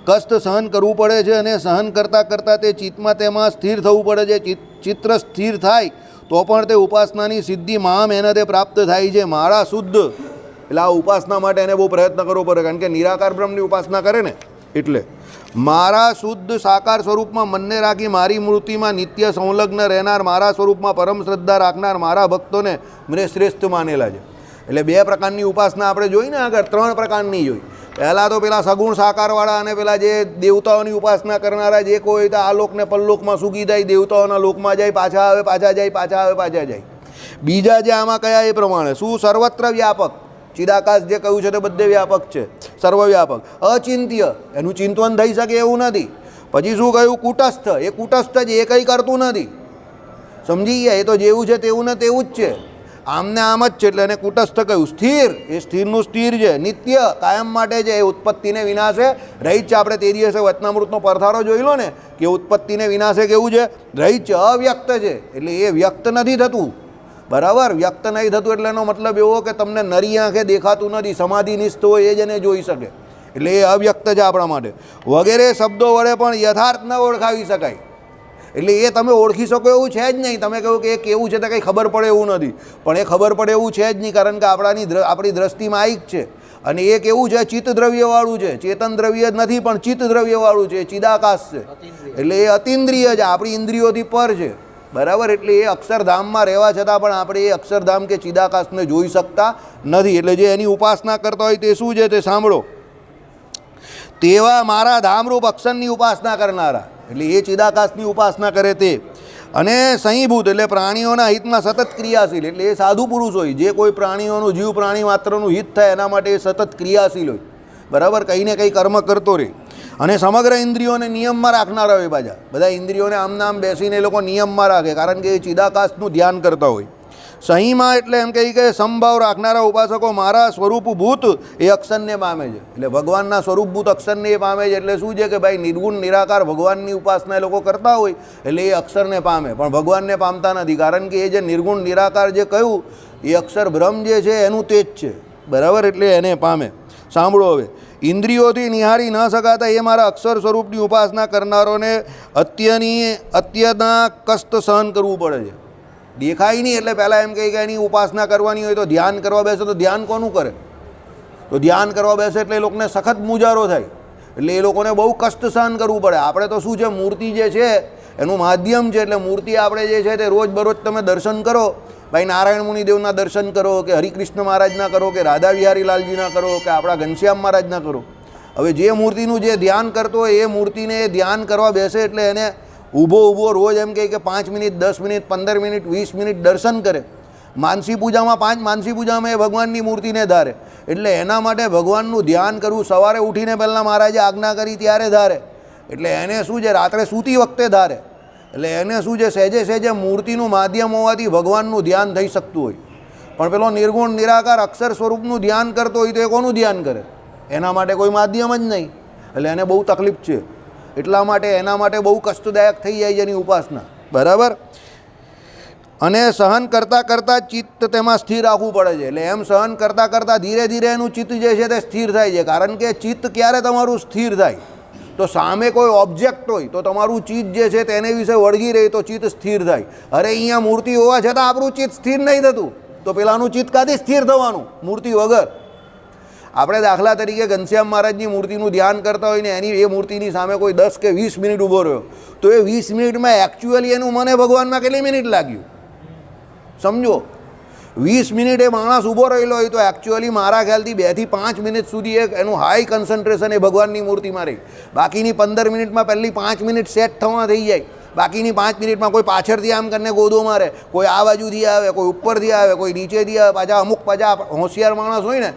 કષ્ટ સહન કરવું પડે છે અને સહન કરતાં કરતાં તે ચિત્તમાં તેમાં સ્થિર થવું પડે છે. ચિત્ર સ્થિર થાય તો પણ તે ઉપાસનાની સિદ્ધિ મહા મહેનતે પ્રાપ્ત થાય છે. મારા શુદ્ધ એટલે આ ઉપાસના માટે એને બહુ પ્રયત્ન કરવો પડે, કારણ કે નિરાકાર બ્રહ્મની ઉપાસના કરે ને એટલે મારા શુદ્ધ સાકાર સ્વરૂપમાં મનને રાખી મારી મૂર્તિમાં નિત્ય સંલગ્ન રહેનાર, મારા સ્વરૂપમાં પરમ શ્રદ્ધા રાખનાર મારા ભક્તોને મને શ્રેષ્ઠ માનેલા છે. એટલે બે પ્રકારની ઉપાસના આપણે જોઈ ને આગળ, ત્રણ પ્રકારની જોઈ. પહેલાં તો પેલા સગુણ સાકારવાળા અને પેલા જે દેવતાઓની ઉપાસના કરનારા, જે કોઈ તો આ લોકને પરલોકમાં સુખી થાય, દેવતાઓના લોકમાં જાય, પાછા આવે, પાછા જાય, પાછા આવે, પાછા જાય. બીજા જે આમાં કયા એ પ્રમાણે શું સર્વત્ર વ્યાપક, ચિદાકાશ જે કહ્યું છે તે બધે વ્યાપક છે, સર્વવ્યાપક. અચિંત્ય એનું ચિંતન થઈ શકે એવું નથી. પછી શું કહ્યું કૂટસ્થ, એ કૂટસ્થ જ, એ કંઈ કરતું નથી. સમજી ગયા, એ તો જેવું છે તેવું ને તેવું જ છે, આમને આમ જ છે, એટલે એને કૂટસ્થ કહ્યું. સ્થિર, એ સ્થિરનું સ્થિર છે. નિત્ય કાયમ માટે છે, એ ઉત્પત્તિને વિનાશે રહિત છે. આપણે તે દિવસે વચનામૃતનો પરથારો જોઈ લો ને કે ઉત્પત્તિને વિનાશે કેવું છે, રહિત છે, અવ્યક્ત છે, એટલે એ વ્યક્ત નથી થતું. બરાબર, વ્યક્ત નહીં થતું એટલે એનો મતલબ એવો કે તમને નરી આંખે દેખાતું નથી, સમાધિનિષ્ઠ હોય એ જ એને જોઈ શકે, એટલે એ અવ્યક્ત છે આપણા માટે. વગેરે શબ્દો વડે પણ યથાર્થ ન ઓળખાવી શકાય, એટલે એ તમે ઓળખી શકો એવું છે જ નહીં. તમે કહો કે એ કેવું છે તો કંઈ ખબર પડે એવું નથી, પણ એ ખબર પડે એવું છે જ નહીં, કારણ કે આપણી દ્રષ્ટિમાં આઈક છે. અને એ કેવું છે, ચિત્ત દ્રવ્યવાળું છે, ચેતન દ્રવ્ય જ નથી પણ ચિત્ત દ્રવ્યવાળું છે, ચિદાકાશ છે, એટલે એ અતિન્દ્રિય છે, આપણી ઇન્દ્રિયોથી પર છે. બરાબર, એટલે એ અક્ષરધામમાં રહેવા છતાં પણ આપણે એ અક્ષરધામ કે ચિદાકાશને જોઈ શકતા નથી. એટલે જે એની ઉપાસના કરતા હોય તે શું છે તે સાંભળો. તેવા મારા ધામરૂપ અક્ષરની ઉપાસના કરનારા, એટલે એ ચિદાકાશની ઉપાસના કરે તે, અને સહીભૂત એટલે પ્રાણીઓના હિતમાં સતત ક્રિયાશીલ, એટલે એ સાધુ પુરુષ હોય, જે કોઈ પ્રાણીઓનું જીવ પ્રાણી માત્રનું હિત થાય એના માટે એ સતત ક્રિયાશીલ હોય. બરાબર, કંઈ ને કંઈ કર્મ કરતો રહે. અને સમગ્ર ઇન્દ્રિયોને નિયમમાં રાખનારા હોય. પાછા બધા ઇન્દ્રિયોને આમ બેસીને એ લોકો નિયમમાં રાખે, કારણ કે એ ચિદાકાશનું ધ્યાન કરતા હોય. સહીમાં એટલે એમ કહી કે સંભાવ રાખનારા ઉપાસકો મારા સ્વરૂપભૂત એ અક્ષરને પામે છે, એટલે ભગવાનના સ્વરૂપભૂત અક્ષરને એ પામે છે. એટલે શું છે કે ભાઈ નિર્ગુણ નિરાકાર ભગવાનની ઉપાસના એ લોકો કરતા હોય એટલે એ અક્ષરને પામે, પણ ભગવાનને પામતા નથી, કારણ કે એ જે નિર્ગુણ નિરાકાર જે કહ્યું એ અક્ષર બ્રહ્મ જે છે એનું તેજ છે. બરાબર, એટલે એને પામે. સાંભળો હવે, ઇન્દ્રિયોથી નિહાળી ન શકાતા એ મારા અક્ષર સ્વરૂપની ઉપાસના કરનારોને અત્યના કષ્ટ સહન કરવું પડે છે. દેખાય નહીં એટલે પહેલાં એમ કહે કે એની ઉપાસના કરવાની હોય તો ધ્યાન કરવા બેસે, તો ધ્યાન કોનું કરે? તો ધ્યાન કરવા બેસે એટલે એ લોકોને સખત મુજારો થાય, એટલે એ લોકોને બહુ કષ્ટ સહન કરવું પડે. આપણે તો શું છે, મૂર્તિ જે છે એનું માધ્યમ છે, એટલે મૂર્તિ આપણે જે છે તે રોજબરોજ તમે દર્શન કરો, ભાઈ નારાયણ મુનિદેવના દર્શન કરો, કે હરિકૃષ્ણ મહારાજના કરો, કે રાધા વિહારી લાલજીના કરો, કે આપણા ઘનશ્યામ મહારાજના કરો. હવે જે મૂર્તિનું જે ધ્યાન કરતો હોય એ મૂર્તિને એ ધ્યાન કરવા બેસે એટલે એને ઊભો રોજ એમ કહે કે 5 મિનિટ 10 મિનિટ 15 મિનિટ 20 મિનિટ દર્શન કરે. માનસી પૂજામાં માનસી પૂજામાં એ ભગવાનની મૂર્તિને ધારે, એટલે એના માટે ભગવાનનું ધ્યાન કરવું સવારે ઉઠીને પહેલાં મહારાજે આજ્ઞા કરી ત્યારે ધારે, એટલે એને શું છે રાત્રે સૂતી વખતે ધારે, એટલે એને શું છે સહેજે મૂર્તિનું માધ્યમ હોવાથી ભગવાનનું ધ્યાન થઈ શકતું હોય. પણ પેલો નિર્ગુણ નિરાકાર અક્ષર સ્વરૂપનું ધ્યાન કરતો હોય તો એ કોનું ધ્યાન કરે? એના માટે કોઈ માધ્યમ જ નહીં, એટલે એને બહુ તકલીફ છે. એટલા માટે એના માટે બહુ કષ્ટદાયક થઈ જાય છે એની ઉપાસના. બરાબર, અને સહન કરતાં કરતાં ચિત્ત તેમાં સ્થિર રાખવું પડે છે. એટલે એમ સહન કરતાં કરતાં ધીરે ધીરે એનું ચિત્ત જે છે તે સ્થિર થાય છે. કારણ કે ચિત્ત ક્યારે તમારું સ્થિર થાય? તો સામે કોઈ ઓબ્જેક્ટ હોય તો તમારું ચિત્ત જે છે તેને વિશે વળગી રહે તો ચિત્ત સ્થિર થાય. અરે અહીંયા મૂર્તિ હોવા છતાં આપણું ચિત્ત સ્થિર નહીં થતું, તો પેલાનું ચિત્ત કાંથી સ્થિર થવાનું મૂર્તિ વગર? આપણે દાખલા તરીકે ઘનશ્યામ મહારાજની મૂર્તિનું ધ્યાન કરતા હોય ને એની એ મૂર્તિની સામે કોઈ 10 કે 20 મિનિટ ઊભો રહ્યો, તો એ 20 મિનિટમાં એકચ્યુઅલી એનું મને ભગવાનમાં કેટલી મિનિટ લાગ્યું સમજો? 20 મિનિટ એ માણસ ઊભો રહેલો હોય તો એકચ્યુઅલી મારા ખ્યાલથી 2 થી 5 મિનિટ સુધી એનું હાઈ કન્સન્ટ્રેશન એ ભગવાનની મૂર્તિમાં રહી. બાકીની 15 મિનિટમાં પહેલી 5 મિનિટ સેટ થવા થઈ જાય, બાકીની 5 મિનિટમાં કોઈ પાછળથી આમ કરીને ગોદો મારે, કોઈ આ બાજુથી આવે, કોઈ ઉપરથી આવે, કોઈ નીચેથી આવે. પાછા અમુક પાછા હોશિયાર માણસ હોય ને,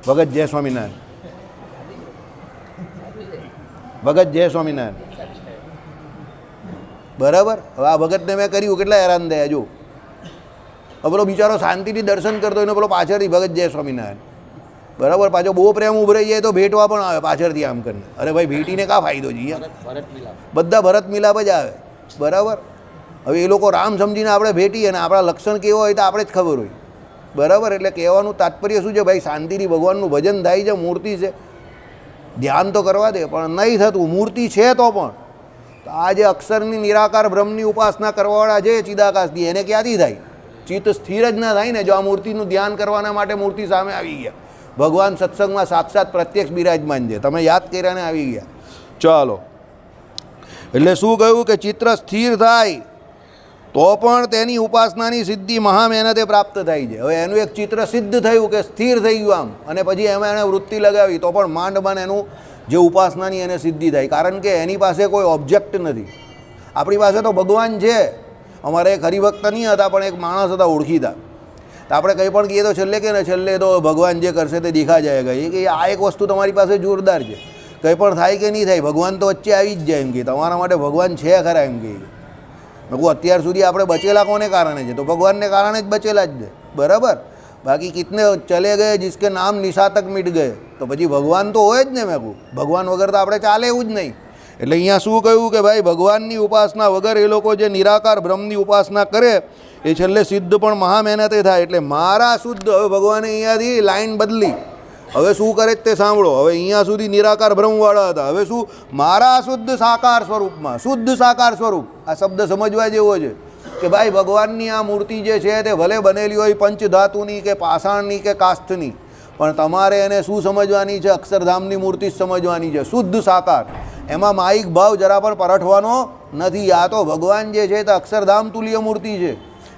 ભગત જય સ્વામિનારાયણ, ભગત જય સ્વામિનારાયણ, બરાબર. હવે આ ભગતને મેં કર્યું, કેટલા હેરાન થયા જો. હવે પેલો બિચારો શાંતિથી દર્શન કરતો હોય ને પેલો પાછળથી ભગત જય સ્વામિનારાયણ, બરાબર. પાછો બહુ પ્રેમ ઉભરાઈ જાય તો ભેટવા પણ આવે પાછળથી આમ કરીને. અરે ભાઈ ભેટીને કાં ફાયદો છે? બધા ભરત મિલાપ જ આવે, બરાબર. હવે એ લોકો રામ સમજીને આપણે ભેટીએ અને આપણા લક્ષણ કેવો હોય તો આપણે જ ખબર હોય, બરાબર. એટલે કહેવાનું તાત્પર્ય શું છે ભાઈ? શાંતિથી ભગવાનનું ભજન થાય છે, મૂર્તિ છે, ધ્યાન તો કરવા દે. પણ નહીં થતું, મૂર્તિ છે તો પણ. તો આ જે અક્ષરની નિરાકાર બ્રહ્મની ઉપાસના કરવાવાળા છે ચિદાકાશથી, એને ક્યાંથી થાય? ચિત્ત સ્થિર જ ના થાય ને જો આ મૂર્તિનું ધ્યાન કરવાના માટે મૂર્તિ સામે આવી ગયા. ભગવાન સત્સંગમાં સાક્ષાત પ્રત્યક્ષ બિરાજમાન છે, તમે યાદ કર્યાને આવી ગયા. ચાલો, એટલે શું કહ્યું કે ચિત્ર સ્થિર થાય તો પણ તેની ઉપાસનાની સિદ્ધિ મહા મહેનતે પ્રાપ્ત થાય છે. હવે એનું એક ચિત્ર સિદ્ધ થયું કે સ્થિર થઈ ગયું આમ, અને પછી એમાં એને વૃત્તિ લગાવી તો પણ માંડ એનું જે ઉપાસનાની એને સિદ્ધિ થાય. કારણ કે એની પાસે કોઈ ઓબ્જેક્ટ નથી. આપણી પાસે તો ભગવાન છે. અમારે એક હરિભક્ત નહીં હતા પણ એક માણસ હતા ઓળખીતા. તો આપણે કંઈ પણ કહીએ તો છેલ્લે કે ને છેલ્લે તો ભગવાન જે કરશે તે દેખા જાયગા. એ કે આ એક વસ્તુ તમારી પાસે જોરદાર છે, કંઈ પણ થાય કે નહીં થાય ભગવાન તો વચ્ચે આવી જ જાય એમ કે તમારા માટે ભગવાન છે ખરા એમ કે. મેં કહું અત્યાર સુધી આપણે બચેલા કોને કારણે છે? તો ભગવાનને કારણે જ બચેલા જ છે, બરાબર. બાકી કિતને ચલે ગયે જિસકે નામ નિશાતક મિટ ગયે. તો પછી ભગવાન તો હોય જ ને. મેં કહું ભગવાન વગર તો આપણે ચાલે એવું જ નહીં. એટલે અહીંયા શું કહ્યું કે ભાઈ ભગવાનની ઉપાસના વગર એ લોકો જે નિરાકાર બ્રહ્મની ઉપાસના કરે એ છેલ્લે સિદ્ધ પણ મહા મહેનતે થાય. એટલે મારા શુદ્ધ, હવે ભગવાને અહીંયાથી લાઈન બદલી. હવે શું કરે તે સાંભળો. હવે અહીંયા સુધી નિરાકાર બ્રહ્મવાળા હતા, હવે શું? મારા શુદ્ધ સાકાર સ્વરૂપમાં. શુદ્ધ સાકાર સ્વરૂપ આ શબ્દ સમજવા જેવો છે કે ભાઈ ભગવાનની આ મૂર્તિ જે છે તે ભલે બનેલી હોય પંચધાતુની કે પાષાણની કે કાષ્ઠની, પણ તમારે એને શું સમજવાની છે? અક્ષરધામની મૂર્તિ જ સમજવાની છે, શુદ્ધ સાકાર. એમાં માયિક ભાવ જરા પણ પરઠવાનો નથી. આ તો ભગવાન જે છે તે અક્ષરધામ તુલ્ય મૂર્તિ છે.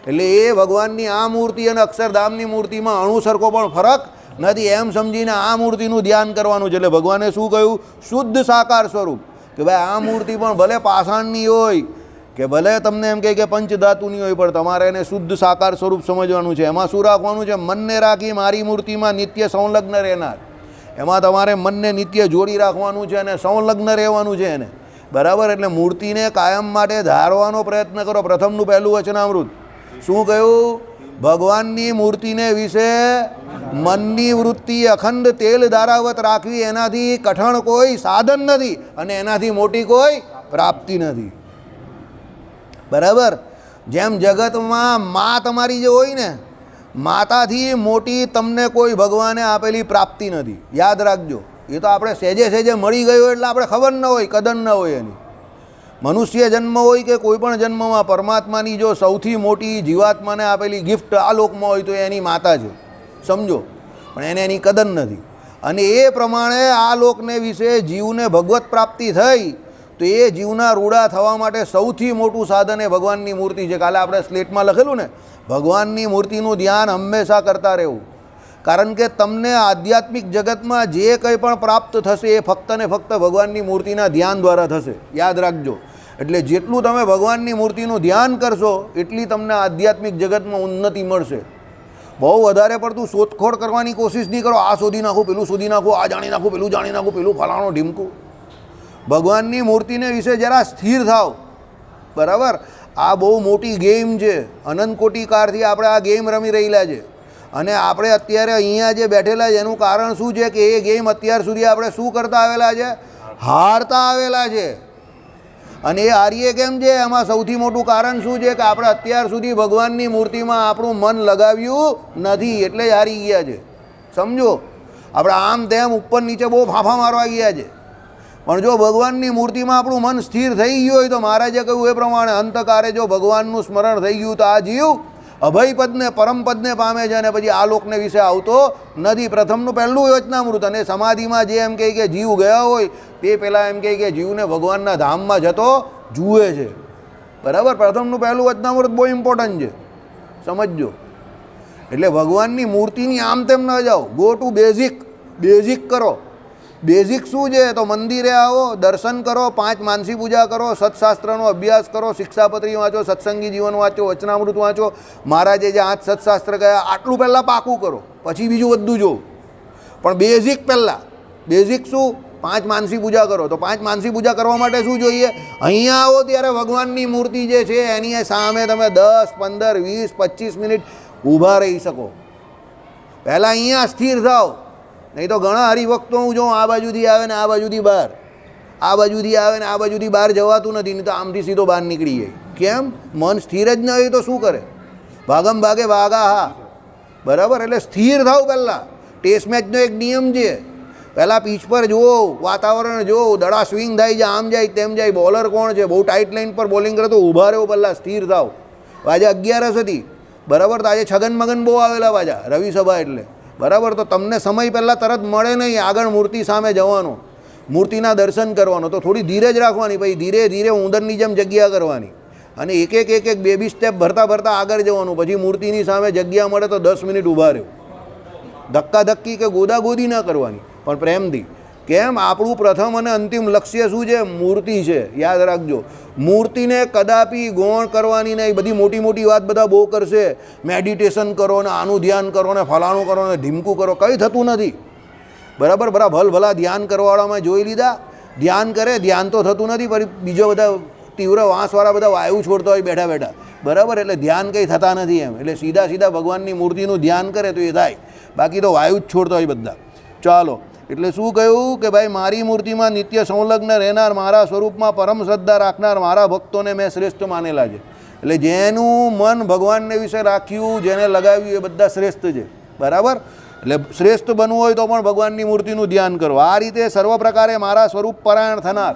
એટલે એ ભગવાનની આ મૂર્તિ અને અક્ષરધામની મૂર્તિમાં અણુસરખો પણ ફરક નથી એમ સમજીને આ મૂર્તિનું ધ્યાન કરવાનું છે. એટલે ભગવાને શું કહ્યું? શુદ્ધ સાકાર સ્વરૂપ. કે ભાઈ આ મૂર્તિ પણ ભલે પાષાણની હોય કે ભલે તમને એમ કહે કે પંચધાતુની હોય, પણ તમારે એને શુદ્ધ સાકાર સ્વરૂપ સમજવાનું છે. એમાં શું રાખવાનું છે? મનને રાખી મારી મૂર્તિમાં નિત્ય સંલગ્ન રહેનાર. એમાં તમારે મનને નિત્ય જોડી રાખવાનું છે અને સંલગ્ન રહેવાનું છે એને, બરાબર. એટલે મૂર્તિને કાયમ માટે ધારવાનો પ્રયત્ન કરો. પ્રથમનું પહેલું વચનામૃત શું કહ્યું? ભગવાનની મૂર્તિને વિશે મનની વૃત્તિ અખંડ તેલ ધારાવત રાખવી, એનાથી કઠણ કોઈ સાધન નથી અને એનાથી મોટી કોઈ પ્રાપ્તિ નથી, બરાબર. જેમ જગતમાં મા તમારી જે હોય ને, માતાથી મોટી તમને કોઈ ભગવાને આપેલી પ્રાપ્તિ નથી. યાદ રાખજો. એ તો આપણે સહેજે સહેજે મળી ગયો એટલે આપણે ખબર ન હોય, કદર ન હોય એની. મનુષ્ય જન્મ હોય કે કોઈ પણ જન્મમાં પરમાત્માની જો સૌથી મોટી જીવાત્માને આપેલી ગિફ્ટ આ લોકમાં હોય તો એની માતા છે, સમજો. પણ એને એની કદર નથી. અને એ પ્રમાણે આ લોકને વિશે જીવને ભગવત પ્રાપ્તિ થઈ તો એ જીવના રૂડા થવા માટે સૌથી મોટું સાધન એ ભગવાનની મૂર્તિ છે. કાલે આપણે સ્લેટમાં લખેલું ને, ભગવાનની મૂર્તિનું ધ્યાન હંમેશા કરતા રહેવું. કારણ કે તમને આધ્યાત્મિક જગતમાં જે કંઈ પણ પ્રાપ્ત થશે એ ફક્ત ને ફક્ત ભગવાનની મૂર્તિના ધ્યાન દ્વારા થશે. યાદ રાખજો. એટલે જેટલું તમે ભગવાનની મૂર્તિનું ધ્યાન કરશો એટલી તમને આધ્યાત્મિક જગતમાં ઉન્નતિ મળશે. બહુ વધારે પડતું શોધખોળ કરવાની કોશિશ નહીં કરો. આ શોધી નાખું, પેલું શોધી નાખું, આ જાણી નાખું, પેલું જાણી નાખું, પેલું ફલાણું ઢીમકું. ભગવાનની મૂર્તિને વિશે જરા સ્થિર થાવ, બરાબર. આ બહુ મોટી ગેમ છે. અનંત કોટી કાળથી આપણે આ ગેમ રમી રહેલા છે અને આપણે અત્યારે અહીંયા જે બેઠેલા છે એનું કારણ શું છે કે એ ગેમ અત્યાર સુધી આપણે શું કરતા આવેલા છે? હારતા આવેલા છે. અને એ હારીએ કેમ છે? એમાં સૌથી મોટું કારણ શું છે કે આપણે અત્યાર સુધી ભગવાનની મૂર્તિમાં આપણું મન લગાવ્યું નથી, એટલે જ હારી ગયા છે, સમજો. આપણે આમ તેમ ઉપર નીચે બહુ ફાંફા મારવા ગયા છે. પણ જો ભગવાનની મૂર્તિમાં આપણું મન સ્થિર થઈ ગયું હોય તો મહારાજે કહ્યું એ પ્રમાણે અંતકારે જો ભગવાનનું સ્મરણ થઈ ગયું તો આ જીવ અભયપદને પરમપદને પામે છે અને પછી આ લોકને વિશે આવતો નથી. પ્રથમનું પહેલું વચનામૃત. અને સમાધિમાં જે એમ કહે કે જીવ ગયા હોય તે પહેલાં એમ કહે કે જીવને ભગવાનના ધામમાં જતો જુએ છે, બરાબર. પ્રથમનું પહેલું વચનામૃત બહુ ઇમ્પોર્ટન્ટ છે, સમજજો. એટલે ભગવાનની મૂર્તિની આમ તેમ ન જાઓ. ગો ટુ બેઝિક કરો. બેઝિક શું છે તો મંદિરે આવો, દર્શન કરો, 5 માનસી પૂજા કરો, સત્શાસ્ત્રનો અભ્યાસ કરો, શિક્ષાપત્રી વાંચો, સત્સંગી જીવન વાંચો, વચનામૃત વાંચો, મહારાજે જે 8 સત્શાસ્ત્ર ગયા આટલું પહેલાં પાકું કરો, પછી બીજું બધું જોવું. પણ બેઝિક પહેલાં, બેઝિક શું 5 માનસી પૂજા કરો. તો 5 માનસી પૂજા કરવા માટે શું જોઈએ? અહીંયા આવો ત્યારે ભગવાનની મૂર્તિ જે છે એની સામે તમે 10, 15, 20, 25 મિનિટ ઊભા રહી શકો. પહેલાં અહીંયા સ્થિર થાવ. નહીં તો ઘણા હરિભક્તો હું જોઉં આ બાજુથી આવે ને આ બાજુથી બહાર, આ બાજુથી આવે ને આ બાજુથી બહાર જવાતું નથી, નહીં તો આમથી સીધો બહાર નીકળી જાય. કેમ? મન સ્થિર જ ન હોય તો શું કરે? ભાગમ ભાગે ભાગા હા. બરાબર, એટલે સ્થિર થાવ. પહેલાં ટેસ્ટ મેચનો એક નિયમ છે, પહેલાં પીચ પર જુઓ, વાતાવરણ જુઓ, દડા સ્વિંગ થાય છે, આમ જાય તેમ જાય, બોલર કોણ છે, બહુ ટાઈટ લાઇન પર બોલિંગ કરે તો ઊભા રહો, પહેલાં સ્થિર થાવ. આજે 11 હતી, બરાબર, તો આજે છગન મગન બહુ આવેલા પાછા રવિ સભા એટલે, બરાબર. તો તમને સમય પહેલાં તરત મળે નહીં, આગળ મૂર્તિ સામે જવાનો, મૂર્તિના દર્શન કરવાનો, તો થોડી ધીરજ રાખવાની, પછી ધીરે ધીરે ઉંદરની જેમ જગ્યા કરવાની, અને એક એક બેબી સ્ટેપ ભરતા ભરતા આગળ જવાનું. પછી મૂર્તિની સામે જગ્યા મળે તો 10 મિનિટ ઊભા રહ્યો. ધક્કાધક્કી કે ગોદાગોદી ન કરવાની, પણ પ્રેમથી. કેમ? આપણું પ્રથમ અને અંતિમ લક્ષ્ય શું છે? મૂર્તિ છે. યાદ રાખજો, મૂર્તિને કદાપી ગૌણ કરવાની નહીં. બધી મોટી મોટી વાત બધા બહુ કરશે, મેડિટેશન કરો ને આનું ધ્યાન કરો ને ફલાણું કરો ને ઢીમકું કરો, કંઈ થતું નથી. બરાબર, બરા ભલા ધ્યાન કરવાવાળામાં જોઈ લીધા, ધ્યાન કરે, ધ્યાન તો થતું નથી, પણ બીજો બધા તીવ્ર વાંસવાળા બધા વાયુ છોડતા હોય બેઠા બેઠા, બરાબર, એટલે ધ્યાન કંઈ થતા નથી એમ. એટલે સીધા સીધા ભગવાનની મૂર્તિનું ધ્યાન કરે તો એ થાય, બાકી તો વાયુ જ છોડતા હોય બધા. ચાલો, એટલે શું કહ્યું કે ભાઈ મારી મૂર્તિમાં નિત્ય સંલગ્ન રહેનાર, મારા સ્વરૂપમાં પરમ શ્રદ્ધા રાખનાર મારા ભક્તોને મેં શ્રેષ્ઠ માનેલા છે. એટલે જેનું મન ભગવાનને વિશે રાખ્યું, જેને લગાવ્યું, એ બધા શ્રેષ્ઠ છે. બરાબર, એટલે શ્રેષ્ઠ બનવું હોય તો પણ ભગવાનની મૂર્તિનું ધ્યાન કરો. આ રીતે સર્વ પ્રકારે મારા સ્વરૂપ પરાયણ થનાર,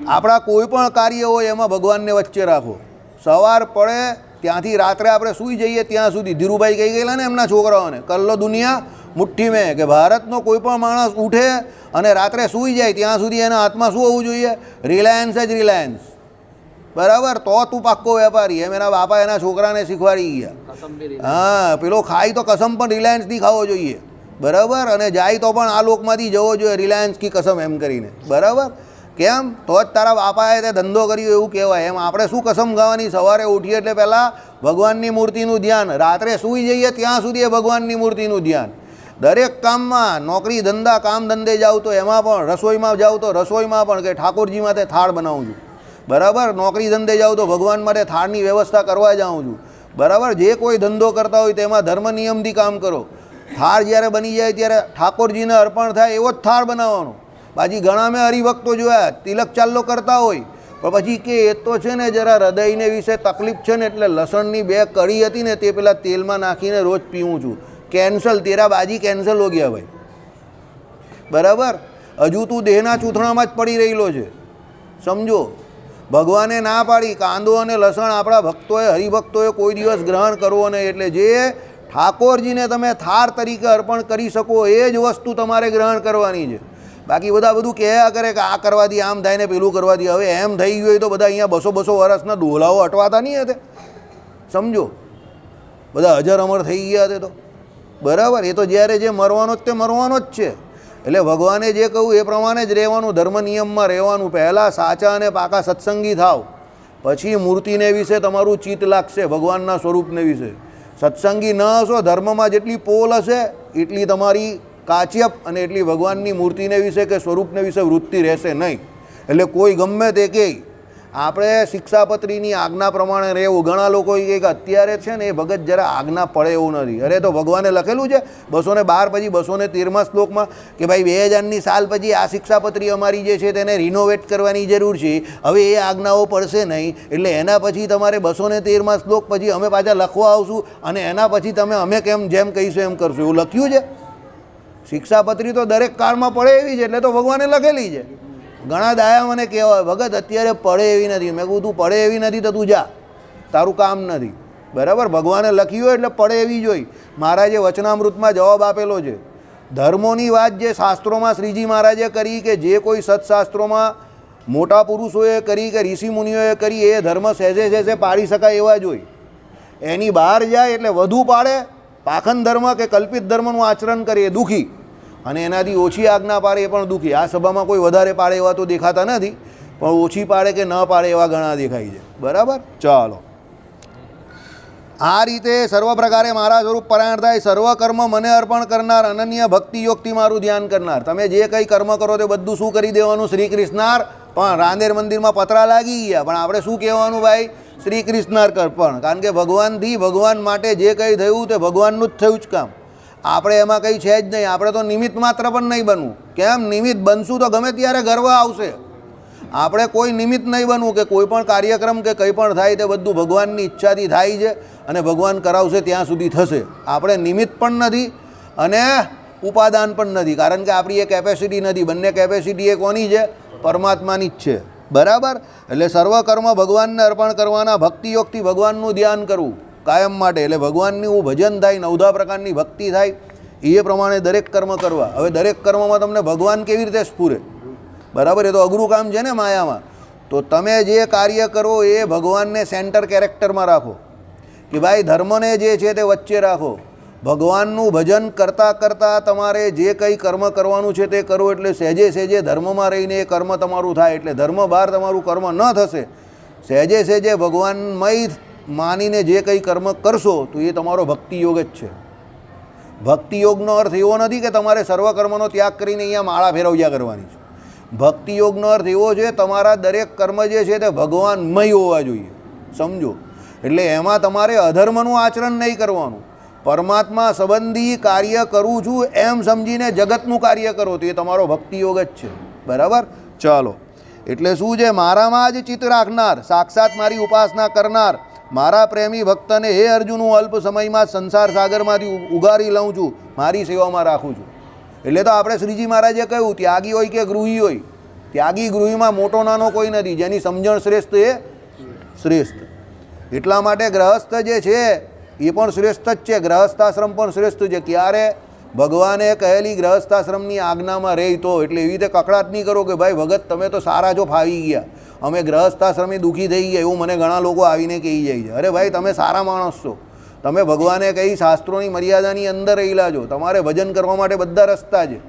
આપણા કોઈ પણ કાર્ય હોય એમાં ભગવાનને વચ્ચે રાખો. સવાર પડે ત્યાંથી રાત્રે આપણે સૂઈ જઈએ ત્યાં સુધી, ધીરુભાઈ કહી ગયેલા ને એમના છોકરાઓને, કલ્લો દુનિયા મુઠ્ઠી મેં, કે ભારતનો કોઈ પણ માણસ ઉઠે અને રાત્રે સૂઈ જાય ત્યાં સુધી એના હાથમાં શું હોવું જોઈએ? રિલાયન્સ જ રિલાયન્સ. બરાબર, તો તું પાક્કો વેપારી. એમ એના બાપા એના છોકરાને શીખવાડી ગયા. હા, પેલો ખાય તો કસમ પણ રિલાયન્સથી ખાવો જોઈએ. બરાબર, અને જાય તો પણ આ લોકમાંથી જવો જોઈએ રિલાયન્સ કી કસમ એમ કરીને. બરાબર, કેમ? તો જ તારા બાપાએ તે ધંધો કર્યો એવું કહેવાય. એમ આપણે શું કસમ ખાવાની? સવારે ઉઠીએ એટલે પહેલાં ભગવાનની મૂર્તિનું ધ્યાન, રાત્રે સૂઈ જઈએ ત્યાં સુધી એ ભગવાનની મૂર્તિનું ધ્યાન. દરેક કામમાં, નોકરી ધંધા કામ ધંધે જાઓ તો એમાં પણ, રસોઈમાં જાઓ તો રસોઈમાં પણ કે ઠાકોરજી માટે થાળ બનાવું છું. બરાબર, નોકરી ધંધે જાઓ તો ભગવાન માટે થાળની વ્યવસ્થા કરવા જાઉં છું. બરાબર, જે કોઈ ધંધો કરતા હોય તેમાં ધર્મ નિયમથી કામ કરો. થાળ જ્યારે બની જાય ત્યારે ઠાકોરજીને અર્પણ થાય એવો જ થાળ બનાવવાનો. બાકી ઘણા મેં હરિભક્તો જોયા તિલક ચાલ્લો કરતા હોય, પણ પછી કે એ તો છે ને જરા હૃદયને વિશે તકલીફ છે ને એટલે લસણની 2 કળી હતી ને તે પેલા તેલમાં નાખીને રોજ પીવું છું. કેન્સલ, તેરા બાજી કેન્સલ હો ગયા ભાઈ. બરાબર, હજુ તું દેહના ચૂંથણામાં જ પડી રહેલો છે. સમજો, ભગવાને ના પાડી કાંદો અને લસણ આપણા ભક્તોએ, હરિભક્તોએ કોઈ દિવસ ગ્રહણ કરવો નહીં. એટલે જે ઠાકોરજીને તમે થાળ તરીકે અર્પણ કરી શકો એ જ વસ્તુ તમારે ગ્રહણ કરવાની છે. બાકી બધા બધું કહ્યા કરે કે આ કરવાથી આમ થાય ને પેલું કરવાથી. હવે એમ થઈ ગયું હોય તો બધા અહીંયા 200 વર્ષના ડોલાઓ અટવાતા નહીં હતા. સમજો, બધા અજર અમર થઈ ગયા હતા તો. બરાબર, એ તો જ્યારે જે મરવાનો જ તે મરવાનો જ છે. એટલે ભગવાને જે કહ્યું એ પ્રમાણે જ રહેવાનું, ધર્મ નિયમમાં રહેવાનું. પહેલાં સાચા અને પાકા સત્સંગી થાવ, પછી મૂર્તિને વિશે તમારું ચિત્ત લાગશે, ભગવાનના સ્વરૂપને વિશે. સત્સંગી ન હશો, ધર્મમાં જેટલી પોલ હશે એટલી તમારી કાચિયપ અને એટલી ભગવાનની મૂર્તિને વિશે કે સ્વરૂપને વિશે વૃત્તિ રહેશે નહીં. એટલે કોઈ ગમે તે કહે, આપણે શિક્ષાપત્રીની આજ્ઞા પ્રમાણે રહેવું. ઘણા લોકો કહે કે અત્યારે છે ને એ ભગત જરા આજ્ઞા પડે એવું નથી. અરે તો ભગવાને લખેલું છે 212 પછી 213મા શ્લોકમાં કે ભાઈ 2000ની સાલ પછી આ શિક્ષાપત્રી અમારી જે છે તેને રિનોવેટ કરવાની જરૂર છે, હવે એ આજ્ઞાઓ પડશે નહીં. એટલે એના પછી તમારે 213મા શ્લોક પછી અમે પાછા લખવા આવશું અને એના પછી તમે અમે કેમ જેમ કહીશું એમ કરશું, એવું લખ્યું છે. શિક્ષાપત્રી તો દરેક કાળમાં પડે એવી છે, એટલે તો ભગવાને લખેલી છે. ઘણા દાયા મને કહેવાય ભગત અત્યારે પડે એવી નથી. મેં કહું તું પડે એવી નથી તો તું જા, તારું કામ નથી. બરાબર, ભગવાને લખ્યું હોય એટલે પડે એવી જોઈ. મહારાજે વચનામૃતમાં જવાબ આપેલો છે. ધર્મોની વાત જે શાસ્ત્રોમાં શ્રીજી મહારાજે કરી કે જે કોઈ સત્શાસ્ત્રોમાં મોટા પુરુષોએ કરી કે ઋષિ મુનિઓએ કરી એ ધર્મ સહેજે સહેજે પાડી શકાય એવા જોઈ. એની બહાર જાય એટલે વધુ પાડે, પાખંડ ધર્મ કે કલ્પિત ધર્મનું આચરણ કરે એ દુઃખી. અને એનાથી ઓછી આજ્ઞા પાડે એ પણ દુઃખી. આ સભામાં કોઈ વધારે પાડે એવા તો દેખાતા નથી, પણ ઓછી પાડે કે ન પાડે એવા ઘણા દેખાય છે. બરાબર, ચાલો. આ રીતે સર્વ પ્રકારે મારા સ્વરૂપ પરાયણ થાય, સર્વ કર્મ મને અર્પણ કરનાર, અનન્ય ભક્તિ યોગથી મારું ધ્યાન કરનાર. તમે જે કંઈ કર્મ કરો તે બધું શું કરી દેવાનું? શ્રી કૃષ્ણાર. પણ રાંદેર મંદિરમાં પતરા લાગી ગયા, પણ આપણે શું કહેવાનું ભાઈ? શ્રી કૃષ્ણાર અર્પણ. કારણ કે ભગવાનથી ભગવાન માટે જે કંઈ થયું તે ભગવાનનું જ થયું જ કામ. આપણે એમાં કંઈ છે જ નહીં. આપણે તો નિમિત્ત માત્ર પણ નહીં બનવું. કેમ? નિમિત્ત બનશું તો ગમે ત્યારે ગર્વ આવશે. આપણે કોઈ નિમિત્ત નહીં બનવું કે કોઈ પણ કાર્યક્રમ કે કંઈ પણ થાય તે બધું ભગવાનની ઈચ્છાથી થાય છે અને ભગવાન કરાવશે ત્યાં સુધી થશે. આપણે નિમિત્ત પણ નથી અને ઉપાદાન પણ નથી, કારણ કે આપણી એ કેપેસિટી નથી. બંને કેપેસિટી એ કોની છે? પરમાત્માની જ છે. બરાબર. એટલે સર્વ કર્મ ભગવાનને અર્પણ કરવાના, ભક્તિયોગથી ભગવાનનું ધ્યાન કરવું કાયમ માટે. એટલે ભગવાનનું ભજન થાય, 9 પ્રકારની ભક્તિ થાય, એ પ્રમાણે દરેક કર્મ કરવા. હવે દરેક કર્મમાં તમને ભગવાન કેવી રીતે સ્ફુરે? બરાબર, એ તો અઘરું કામ છે ને માયામાં. તો તમે જે કાર્ય કરો એ ભગવાનને સેન્ટર કેરેક્ટરમાં રાખો કે ભાઈ ધર્મને જે છે તે વચ્ચે રાખો. ભગવાનનું ભજન કરતાં કરતાં તમારે જે કંઈ કર્મ કરવાનું છે તે કરો. એટલે સહેજે સહેજે ધર્મમાં રહીને એ કર્મ તમારું થાય. એટલે ધર્મ બહાર તમારું કર્મ ન થશે. સહેજે સહેજે ભગવાનમય માનીને જે કંઈ કર્મ કરશો તો એ તમારો ભક્તિયોગ જ છે. ભક્તિયોગનો અર્થ એવો નથી કે તમારે સર્વ કર્મનો ત્યાગ કરીને અહીંયા માળા ફેરવ્યા કરવાની છે. ભક્તિયોગનો અર્થ એવો છે તમારા દરેક કર્મ જે છે તે ભગવાનમય હોવા જોઈએ. સમજો? એટલે એમાં તમારે અધર્મનું આચરણ નહીં કરવાનું. પરમાત્મા સંબંધી કાર્ય કરું છું એમ સમજીને જગતનું કાર્ય કરો તો એ તમારો ભક્તિયોગ જ છે. બરાબર, ચાલો. એટલે શું છે? મારામાં જ ચિત્ત રાખનાર, સાક્ષાત મારી ઉપાસના કરનાર, મારા પ્રેમી ભક્તને હે અર્જુન હું અલ્પ સમયમાં સંસાર સાગરમાંથી ઉગારી લઉં છું, મારી સેવામાં રાખું છું. એટલે તો આપણે શ્રીજી મહારાજે કહ્યું, ત્યાગી હોય કે ગૃહી હોય, ત્યાગી ગૃહીમાં મોટો નાનો કોઈ નથી. જેની સમજણ શ્રેષ્ઠ એ શ્રેષ્ઠ. એટલા માટે ગ્રહસ્થ જે છે એ પણ શ્રેષ્ઠ જ છે, ગ્રહસ્થાશ્રમ પણ શ્રેષ્ઠ છે. ક્યારે? ભગવાને કહેલી ગ્રહસ્થાશ્રમની આજ્ઞામાં રહી તો. એટલે એવી રીતે કકડાટ નહીં કરો કે ભાઈ ભગત તમે તો સારા જો ફાવી ગયા, અમે ગ્રહસ્થાશ્રમે દુઃખી થઈ ગયા, એવું મને ઘણા લોકો આવીને કહી જાય છે. અરે ભાઈ તમે સારા માણસ છો, તમે ભગવાને કહી શાસ્ત્રોની મર્યાદાની અંદર રહેલા છો. તમારે ભજન કરવા માટે બધા રસ્તા છે.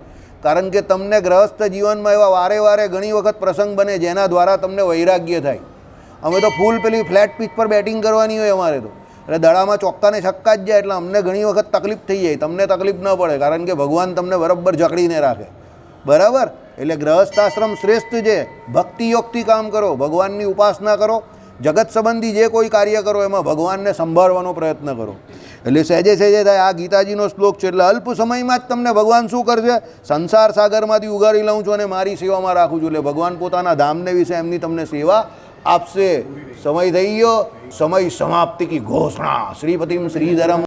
કારણ કે તમને ગ્રહસ્થ જીવનમાં એવા વારે વારે ઘણી વખત પ્રસંગ બને જેના દ્વારા તમને વૈરાગ્ય થાય. અમે તો ફૂલ પેલી ફ્લેટ પીચ પર બેટિંગ કરવાની હોય અમારે તો, એટલે દડામાં ચોક્કાને છક્કા જ જાય. એટલે અમને ઘણી વખત તકલીફ થઈ જાય, તમને તકલીફ ન પડે, કારણ કે ભગવાન તમને બરાબર જકડીને રાખે. બરાબર. એટલે ગ્રહસ્થાશ્રમ શ્રેષ્ઠ છે. ભક્તિયોગથી કામ કરો, ભગવાનની ઉપાસના કરો, જગત સંબંધી જે કોઈ કાર્ય કરો એમાં ભગવાનને સંભાળવાનો પ્રયત્ન કરો. એટલે સહેજે સહેજે થાય. આ ગીતાજીનો શ્લોક છે. એટલે અલ્પ સમયમાં જ તમને ભગવાન શું કરશે? સંસાર સાગરમાંથી ઉગારી લઉં છું અને મારી સેવામાં રાખું છું. એટલે ભગવાન પોતાના ધામને વિશે એમની તમને સેવા આપશે. સમય થઈ ગયો. સમય સમાપ્તિ કી ઘોષણા. શ્રીપતિમ શ્રીધરમ